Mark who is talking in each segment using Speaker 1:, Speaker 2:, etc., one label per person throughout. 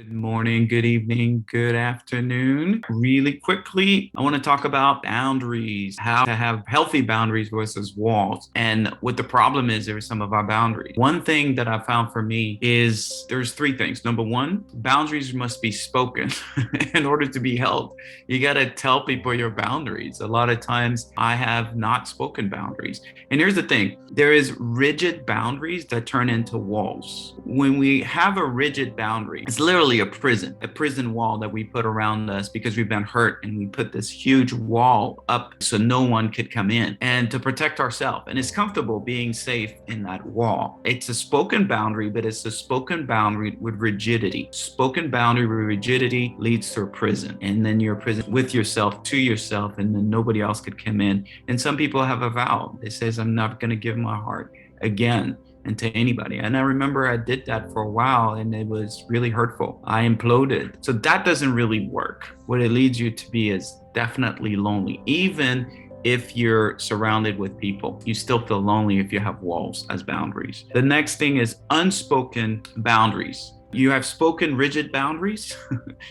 Speaker 1: Good morning, good evening, good afternoon. Really quickly, I want to talk about boundaries, how to have healthy boundaries versus walls, and what the problem is there are some of our boundaries. One thing that I found for me is there's three things. Number one, boundaries must be spoken in order to be held. You got to tell people your boundaries. A lot of times I have not spoken boundaries. And here's the thing, there is rigid boundaries that turn into walls. When we have a rigid boundary, it's literally a prison wall that we put around us because we've been hurt, and we put this huge wall up so no one could come in and to protect ourselves. And it's comfortable being safe in that wall. It's a spoken boundary, but it's a spoken boundary with rigidity. Spoken boundary with rigidity leads to a prison, and then you're a prison with yourself, to yourself, and then nobody else could come in. And some people have a vow. It says, I'm not going to give my heart again and to anybody. And I remember I did that for a while, and it was really hurtful. I imploded. So that doesn't really work. What it leads you to be is definitely lonely. Even if you're surrounded with people, you still feel lonely if you have walls as boundaries. The next thing is unspoken boundaries. You have spoken rigid boundaries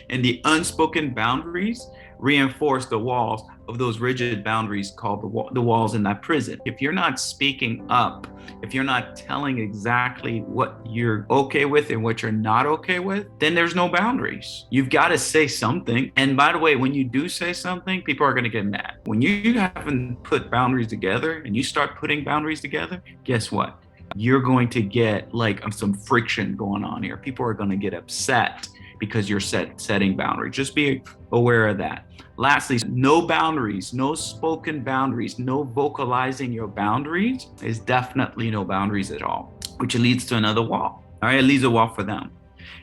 Speaker 1: and the unspoken boundaries reinforce the walls of those rigid boundaries called the walls in that prison. If you're not speaking up, if you're not telling exactly what you're okay with and what you're not okay with, then there's no boundaries. You've got to say something. And by the way, when you do say something, people are going to get mad. When you haven't put boundaries together and you start putting boundaries together, guess what? You're going to get like some friction going on here. People are going to get upset because you're setting boundaries. Just be aware of that. Lastly, no boundaries, no spoken boundaries, no vocalizing your boundaries is definitely no boundaries at all, which leads to another wall. All right, it leaves a wall for them.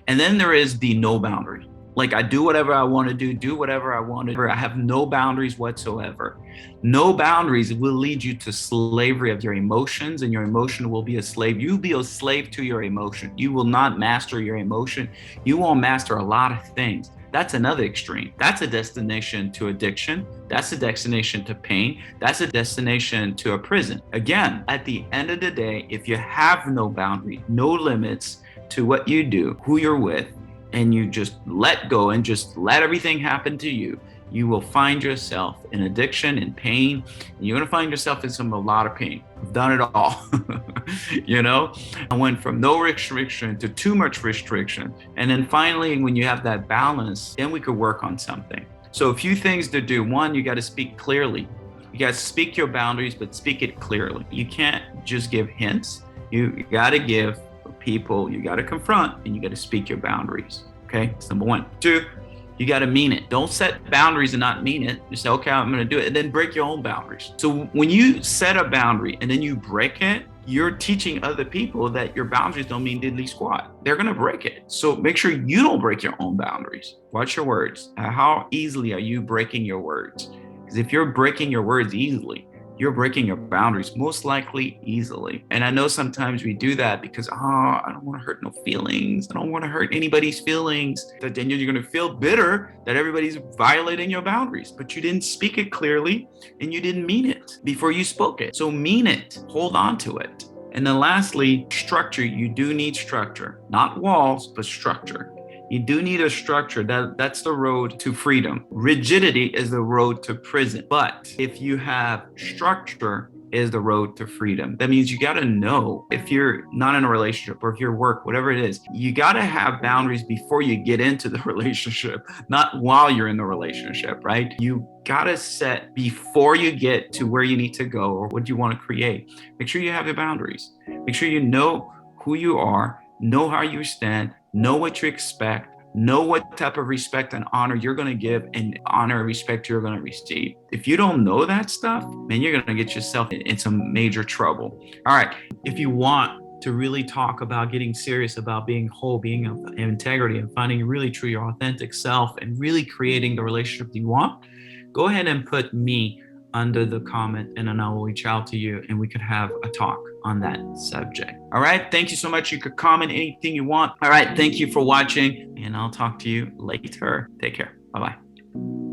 Speaker 1: And then there is the no boundary. Like, I do whatever I want to do whatever I want to do. I have no boundaries whatsoever. No boundaries will lead you to slavery of your emotions, and your emotion will be a slave. You'll be a slave to your emotion. You will not master your emotion. You won't master a lot of things. That's another extreme. That's a destination to addiction. That's a destination to pain. That's a destination to a prison. Again, at the end of the day, if you have no boundary, no limits to what you do, who you're with, and you just let go and just let everything happen to you, you will find yourself in addiction and pain. And you're going to find yourself in a lot of pain. I've done it all. I went from no restriction to too much restriction. And then finally, when you have that balance, then we could work on something. So a few things to do. One, you got to speak clearly. You got to speak your boundaries, but speak it clearly. You can't just give hints. You got to give people, you got to confront, and you got to speak your boundaries. Okay, that's number one. Two, you got to mean it. Don't set boundaries and not mean it. You say, okay, I'm going to do it, and then break your own boundaries. So when you set a boundary and then you break it, you're teaching other people that your boundaries don't mean diddly squat. They're going to break it. So make sure you don't break your own boundaries. Watch your words. How easily are you breaking your words? Because if you're breaking your words easily, you're breaking your boundaries most likely easily. And I know sometimes we do that because, I don't want to hurt no feelings. I don't want to hurt anybody's feelings. But then you're going to feel bitter that everybody's violating your boundaries, but you didn't speak it clearly and you didn't mean it before you spoke it. So mean it, hold on to it. And then lastly, structure. You do need structure, not walls, but structure. You do need a structure. That's the road to freedom. Rigidity is the road to prison. But if you have structure, is the road to freedom. That means you got to know, if you're not in a relationship or if you're work, whatever it is, you got to have boundaries before you get into the relationship, not while you're in the relationship, right? You got to set before you get to where you need to go or what you want to create. Make sure you have your boundaries. Make sure you know who you are, know how you stand, know what you expect, know what type of respect and honor you're going to give and honor and respect you're going to receive. If you don't know that stuff, man, you're going to get yourself in some major trouble. All right. If you want to really talk about getting serious about being whole, being of integrity, and finding really true your authentic self and really creating the relationship you want, go ahead and put me under the comment, and then I will reach out to you and we could have a talk on that subject. All right. Thank you so much. You could comment anything you want. All right. Thank you for watching, and I'll talk to you later. Take care. Bye-bye.